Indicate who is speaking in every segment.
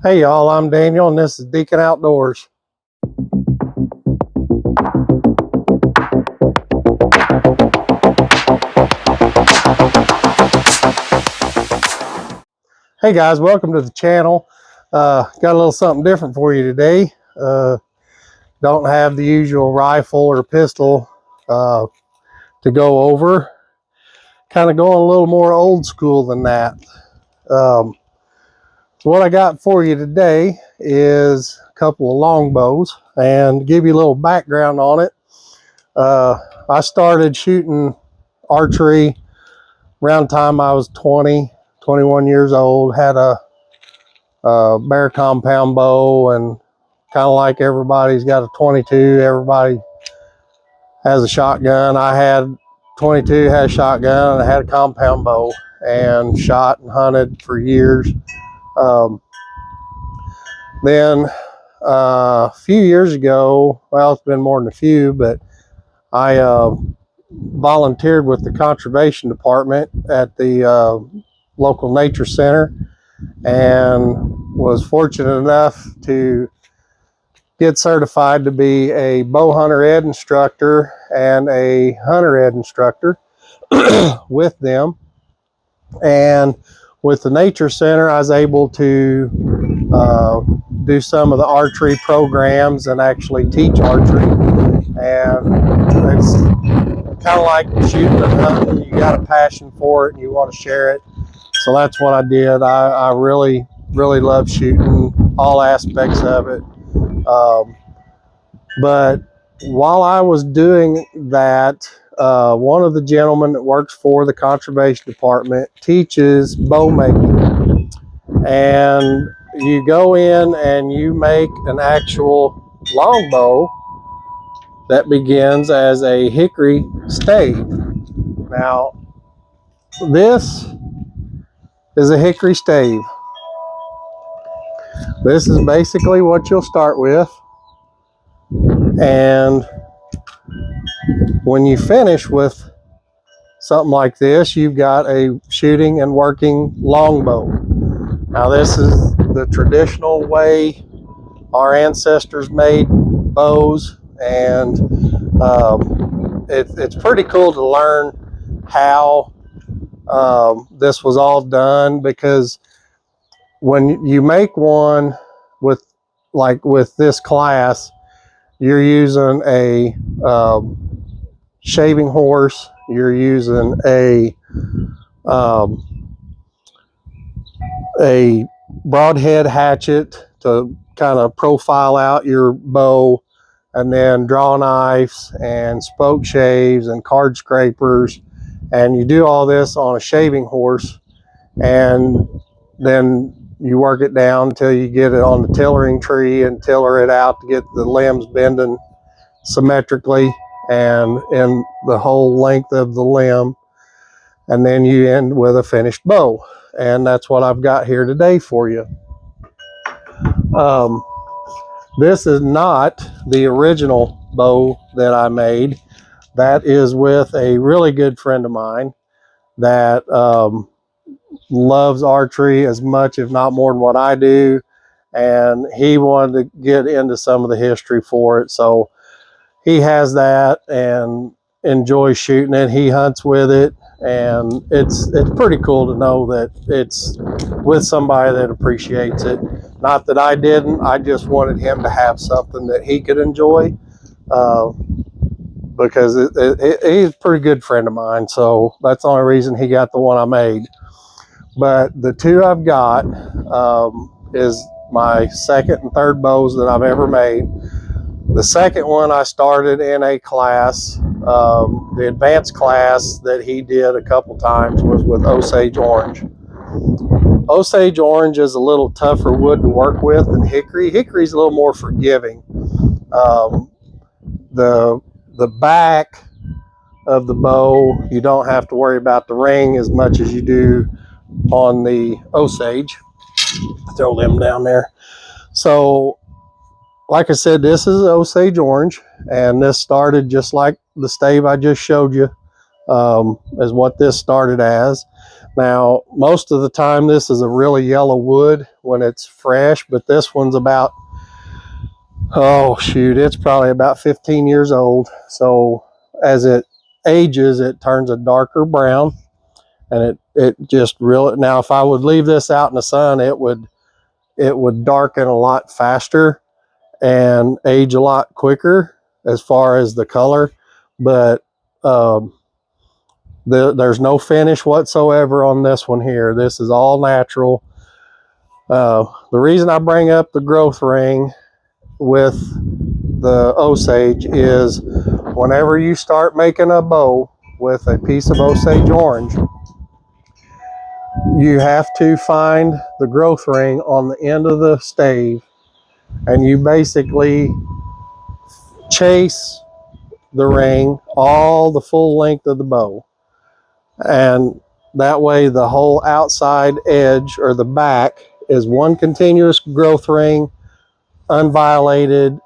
Speaker 1: Hey y'all, I'm Daniel and this is Deacon Outdoors. Hey guys, welcome to the channel. Got a little something different for you today. Don't have the usual rifle or pistol to go over. Kind of going a little more old school than that. So what I got for you today is a couple of longbows, and to give you a little background on it, I started shooting archery around the time I was 21 years old. Had a bear compound bow, and kind of like everybody's got a 22, everybody has a shotgun. I had 22, had a shotgun, and I had a compound bow, and shot and hunted for years. Then a few years ago, well, it's been more than a few, but I volunteered with the conservation department at the local nature center, and was fortunate enough to get certified to be a bow hunter ed instructor and a hunter ed instructor with them. And with the nature center, I was able to do some of the archery programs and actually teach archery. And it's kind of like shooting and hunting. You got a passion for it and you want to share it. So that's what I did. I really love shooting, all aspects of it. But while I was doing that, one of the gentlemen that works for the conservation department teaches bow making. And you go in and you make an actual longbow that begins as a hickory stave. Now, this is a hickory stave. This is basically what you'll start with. And when you finish with something like this, you've got a shooting and working longbow. Now, this is the traditional way our ancestors made bows, and it's pretty cool to learn how this was all done, because when you make one with this class, you're using a shaving horse, you're using a broadhead hatchet to kind of profile out your bow, and then draw knives and spoke shaves and card scrapers, and you do all this on a shaving horse, and then you work it down until you get it on the tillering tree and tiller it out to get the limbs bending symmetrically and in the whole length of the limb, and then you end with a finished bow. And that's what I've got here today for you. This is not the original bow that I made. That is with a really good friend of mine that loves archery as much, if not more, than what I do. And he wanted to get into some of the history for it. So he has that and enjoys shooting it. He hunts with it. And it's pretty cool to know that it's with somebody that appreciates it. Not that I didn't, I just wanted him to have something that he could enjoy, because he's a pretty good friend of mine. So that's the only reason he got the one I made. But the two I've got is my second and third bows that I've ever made. The second one I started in a class, the advanced class that he did a couple times was with Osage Orange. Osage Orange is a little tougher wood to work with than hickory. Hickory's a little more forgiving. The back of the bow, you don't have to worry about the ring as much as you do on the Osage. Throw them down there. So, like I said, this is Osage Orange, and this started just like the stave I just showed you is what this started as. Now, most of the time, this is a really yellow wood when it's fresh, but this one's about, oh shoot, it's probably about 15 years old. So as it ages, it turns a darker brown, and it just really, now if I would leave this out in the sun, it would darken a lot faster and age a lot quicker as far as the color. But there's no finish whatsoever on this one here. This is all natural. The reason I bring up the growth ring with the Osage is whenever you start making a bow with a piece of Osage orange, you have to find the growth ring on the end of the stave, and you basically chase the ring all the full length of the bow. And that way the whole outside edge or the back is one continuous growth ring, unviolated,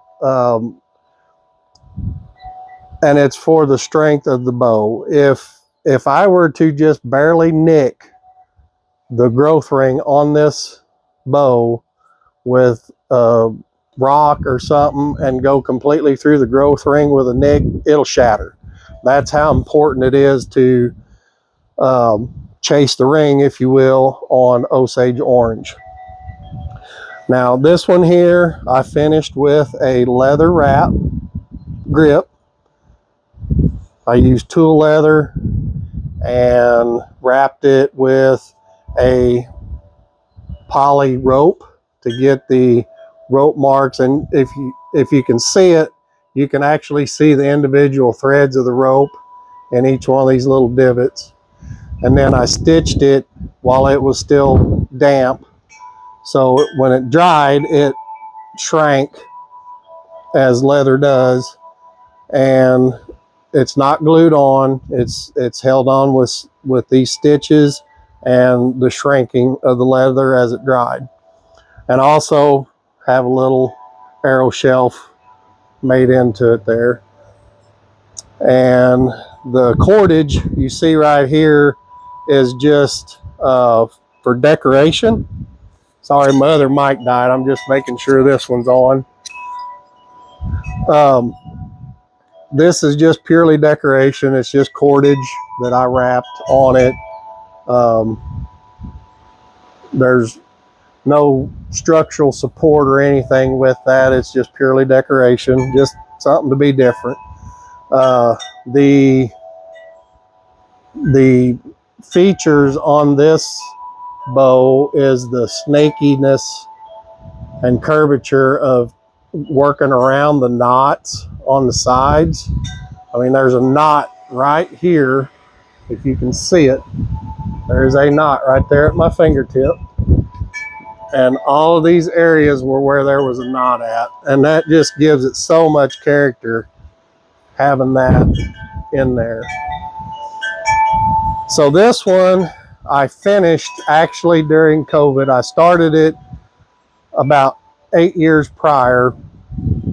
Speaker 1: and it's for the strength of the bow. If I were to just barely nick the growth ring on this bow with a rock or something and go completely through the growth ring with a nick, it'll shatter. That's how important it is to chase the ring, if you will, on Osage Orange. Now this one here, I finished with a leather wrap grip. I used tool leather and wrapped it with a poly rope to get the rope marks. And if you can see it, you can actually see the individual threads of the rope in each one of these little divots. And then I stitched it while it was still damp. So when it dried, it shrank as leather does, and it's not glued on. It's held on with these stitches and the shrinking of the leather as it dried. And also have a little arrow shelf made into it there. And the cordage you see right here is just for decoration. Sorry, my other mic died. I'm just making sure this one's on. This is just purely decoration. It's just cordage that I wrapped on it. There's no structural support or anything with that. It's just purely decoration, just something to be different. The features on this bow is the snakiness and curvature of working around the knots on the sides. I mean, there's a knot right here. If you can see it, there's a knot right there at my fingertip. And all of these areas were where there was a knot at. And that just gives it so much character, having that in there. So this one I finished actually during COVID. I started it about 8 years prior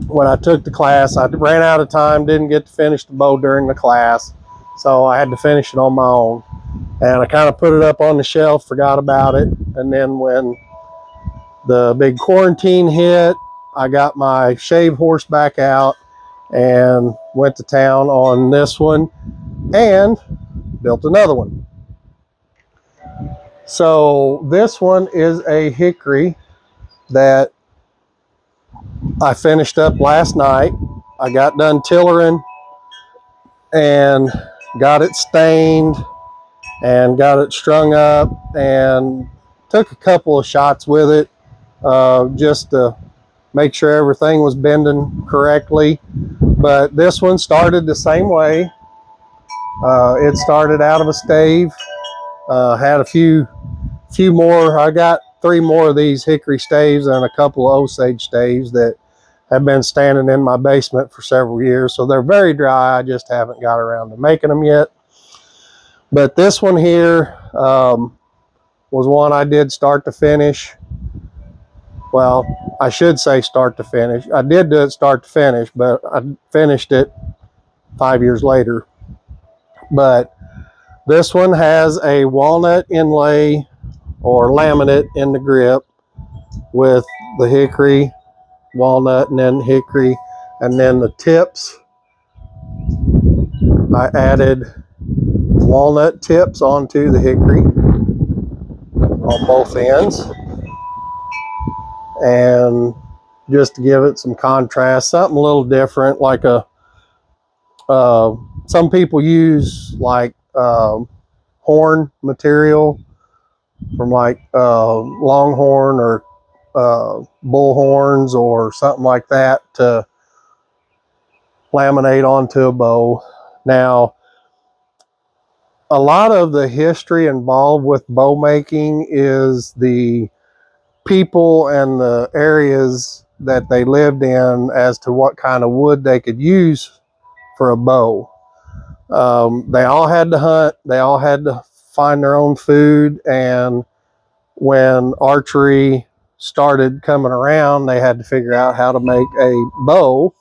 Speaker 1: when I took the class. I ran out of time, didn't get to finish the bow during the class, so I had to finish it on my own. And I kind of put it up on the shelf, forgot about it. And then when the big quarantine hit, I got my shave horse back out and went to town on this one and built another one. So this one is a hickory that I finished up last night. I got done tillering and got it stained and got it strung up and took a couple of shots with it just to make sure everything was bending correctly. But this one started the same way. It started out of a stave, had a few more. I got 3 more of these hickory staves and a couple of Osage staves that have been standing in my basement for several years. So they're very dry. I just haven't got around to making them yet. But this one here was one I did start to finish. Well, I should say start to finish. I did do it start to finish, but I finished it 5 years later. But This one has a walnut inlay or laminate in the grip with the hickory, walnut, and then hickory. And then the tips, I added walnut tips onto the hickory on both ends. And just to give it some contrast, something a little different, like some people use like horn material from like longhorn or bull horns or something like that to laminate onto a bow. Now, a lot of the history involved with bow making is the people and the areas that they lived in as to what kind of wood they could use for a bow. They all had to hunt, they all had to find their own food, and when archery started coming around, they had to figure out how to make a bow.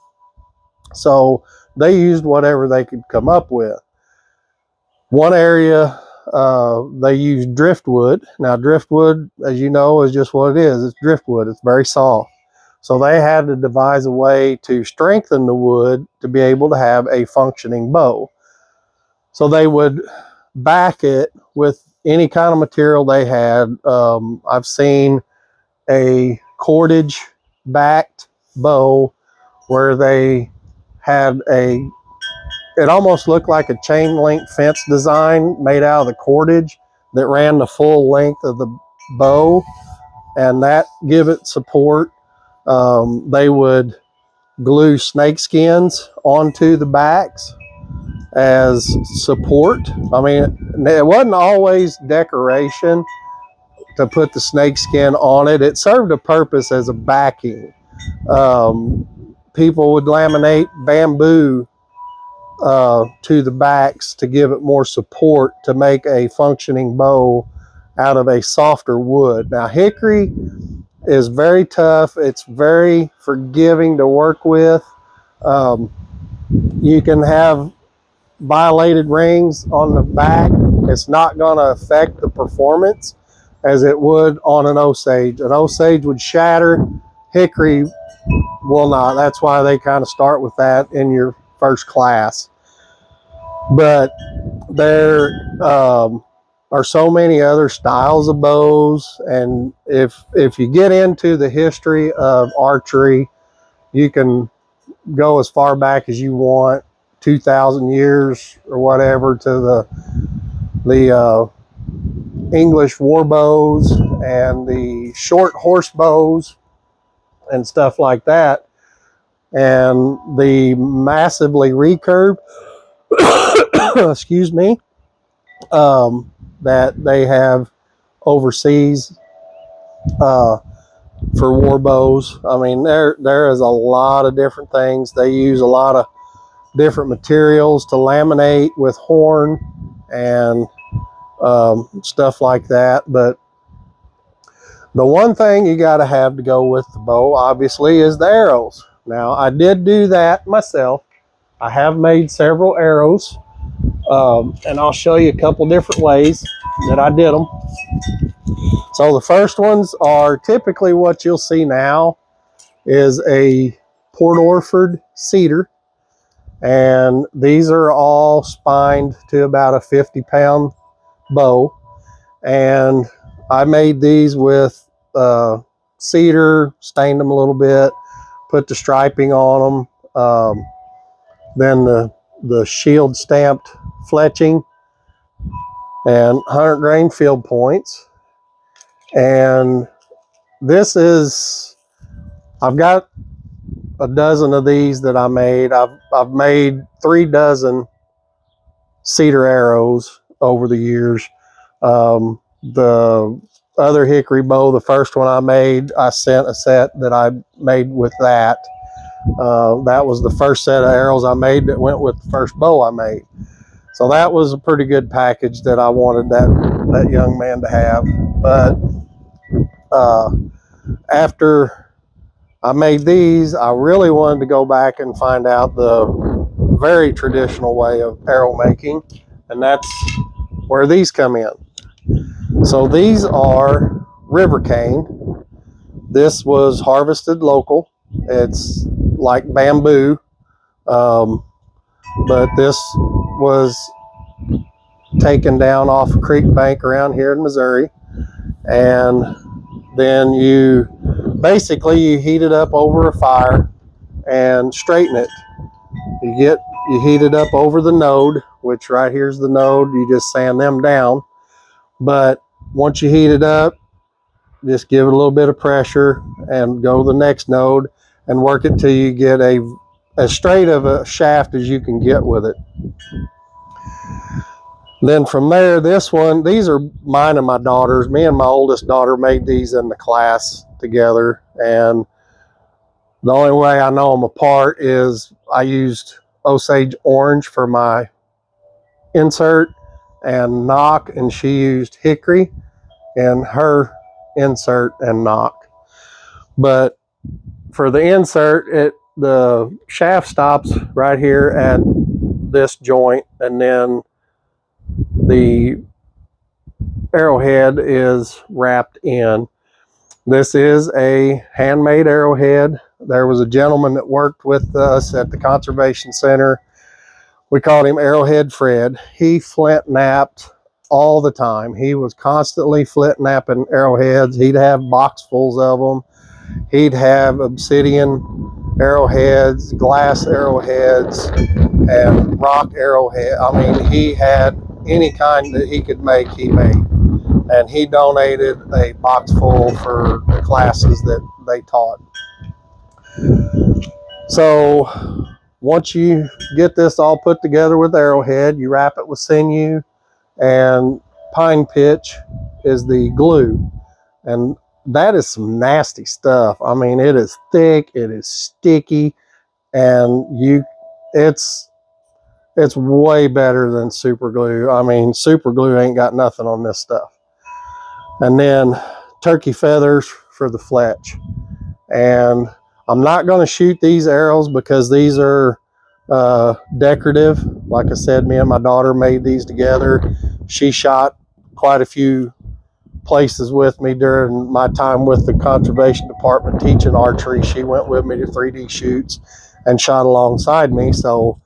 Speaker 1: So they used whatever they could come up with. One area, they used driftwood. Now, driftwood, as you know, is just what it is. It's driftwood. It's very soft. So they had to devise a way to strengthen the wood to be able to have a functioning bow. So they would back it with any kind of material they had. I've seen a cordage backed bow where they had it almost looked like a chain link fence design made out of the cordage that ran the full length of the bow, and that give it support. They would glue snake skins onto the backs as support. I mean, it wasn't always decoration to put the snake skin on it. It served a purpose as a backing. People would laminate bamboo to the backs to give it more support to make a functioning bow out of a softer wood. Now, hickory is very tough. It's very forgiving to work with. You can have violated rings on the back. It's not going to affect the performance as it would on an Osage. An Osage would shatter. Hickory will not. That's why they kind of start with that in your first class. But there are so many other styles of bows, and if you get into the history of archery, you can go as far back as you want, 2,000 years or whatever, to the English war bows and the short horse bows and stuff like that, and the massively recurved excuse me, that they have overseas for war bows. I mean, there is a lot of different things. They use a lot of different materials to laminate with horn and stuff like that. But the one thing you got to have to go with the bow, obviously, is the arrows. Now, I did do that myself. I have made several arrows, and I'll show you a couple different ways that I did them. So the first ones are typically what you'll see now is a Port Orford cedar, and these are all spined to about a 50-pound bow, and I made these with cedar, stained them a little bit, put the striping on them, then the shield stamped fletching and 100 grain field points. And this is, I've got a dozen of these that I made. I've made 3 dozen cedar arrows over the years. The other hickory bow, the first one I made, I sent a set that I made with that. That was the first set of arrows I made that went with the first bow I made. So that was a pretty good package that I wanted that young man to have. But after I made these, I really wanted to go back and find out the very traditional way of arrow making, and that's where these come in. So these are river cane. This was harvested local. It's like bamboo, but this was taken down off a creek bank around here in Missouri, and then you heat it up over a fire and straighten it. You heat it up over the node, which right here's the node. You just sand them down, but once you heat it up, just give it a little bit of pressure and go to the next node and work it till you get as straight of a shaft as you can get with it. Then from there, these are mine and my daughter's. Me and my oldest daughter made these in the class together, and the only way I know them apart is I used Osage Orange for my insert and knock, and she used Hickory in her insert and knock. But for the insert, the shaft stops right here at this joint, and then the arrowhead is wrapped in. This is a handmade arrowhead. There was a gentleman that worked with us at the conservation center. We called him Arrowhead Fred. He flint napped all the time. He was constantly flint napping arrowheads. He'd have boxfuls of them. He'd have obsidian arrowheads, glass arrowheads, and rock arrowhead. I mean, he had any kind that he could make, he made. And he donated a box full for the classes that they taught. So once you get this all put together with arrowhead, you wrap it with sinew, and pine pitch is the glue. And that is some nasty stuff. I mean, it is thick, it is sticky, and it's way better than super glue. I mean, super glue ain't got nothing on this stuff. And then turkey feathers for the fletch. And I'm not going to shoot these arrows because these are decorative. Like I said, me and my daughter made these together. She shot quite a few places with me during my time with the conservation department teaching archery. She went with me to 3D shoots and shot alongside me. So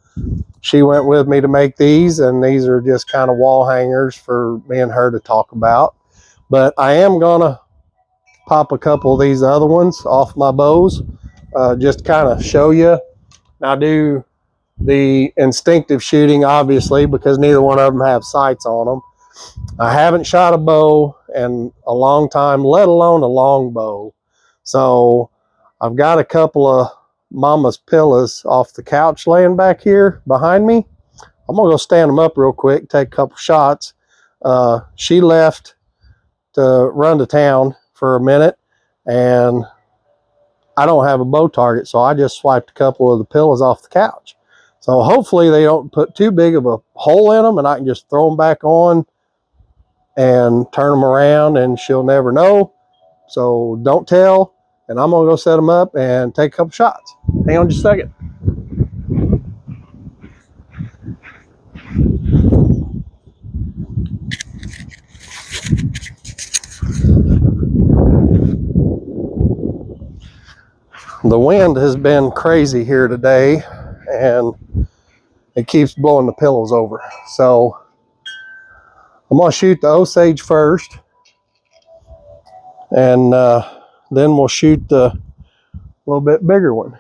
Speaker 1: she went with me to make these, and these are just kind of wall hangers for me and her to talk about. But I am gonna pop a couple of these other ones off my bows, just kind of show you. Now, do the instinctive shooting, obviously, because neither one of them have sights on them. I haven't shot a bow in a long time, let alone a long bow. So I've got a couple of mama's pillows off the couch laying back here behind me. I'm gonna go stand them up real quick, take a couple shots. She left to run to town for a minute, and I don't have a bow target, so I just swiped a couple of the pillows off the couch. So hopefully they don't put too big of a hole in them, and I can just throw them back on and turn them around, and she'll never know. So don't tell, and I'm gonna go set them up and take a couple shots. Hang on just a second. The wind has been crazy here today, and it keeps blowing the pillows over. So I'm gonna shoot the Osage first, and then we'll shoot the little bit bigger one.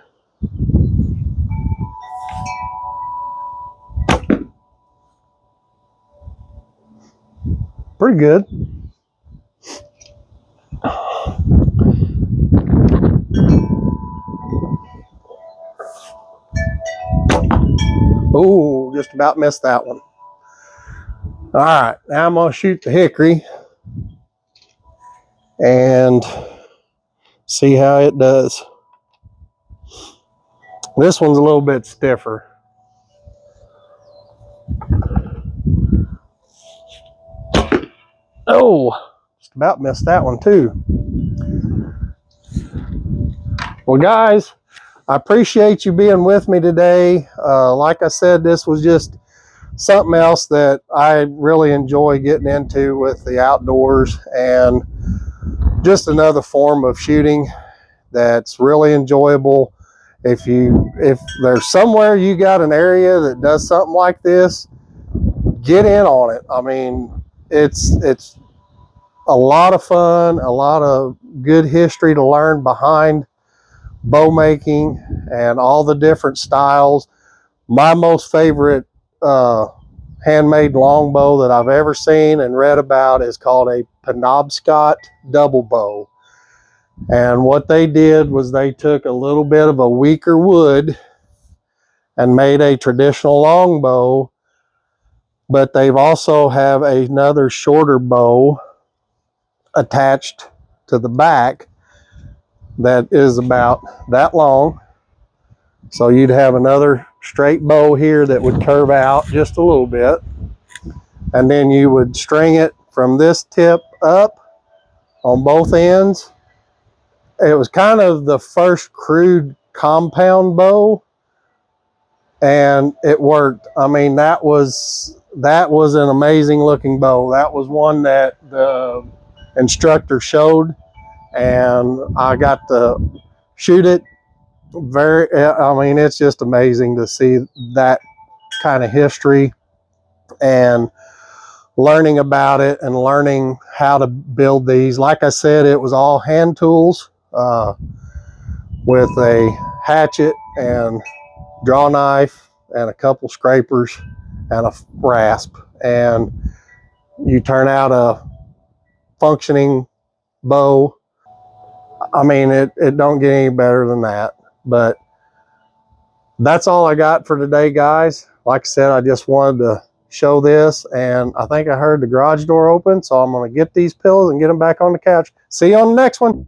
Speaker 1: Pretty good. Oh, just about missed that one. All right, now I'm gonna shoot the hickory and see how it does. This one's a little bit stiffer. Oh, just about missed that one too. Well, guys, I appreciate you being with me today. Like I said, this was just something else that I really enjoy getting into with the outdoors, and just another form of shooting that's really enjoyable. If there's somewhere you got an area that does something like this, get in on it. I mean, it's a lot of fun, a lot of good history to learn behind bow making and all the different styles. My most favorite handmade longbow that I've ever seen and read about is called a Penobscot double bow. And what they did was they took a little bit of a weaker wood and made a traditional longbow, but they've also have another shorter bow attached to the back that is about that long. So you'd have another straight bow here that would curve out just a little bit, and then you would string it from this tip up on both ends. It was kind of the first crude compound bow, and it worked. I mean, that was an amazing looking bow. That was one that the instructor showed, and I got to shoot it. I mean, it's just amazing to see that kind of history and learning about it and learning how to build these. Like I said, it was all hand tools with a hatchet and draw knife and a couple scrapers and a rasp, and you turn out a functioning bow. I mean, it don't get any better than that. But that's all I got for today, guys. Like I said, I just wanted to show this, and I think I heard the garage door open, so I'm going to get these pillows and get them back on the couch. See you on the next one.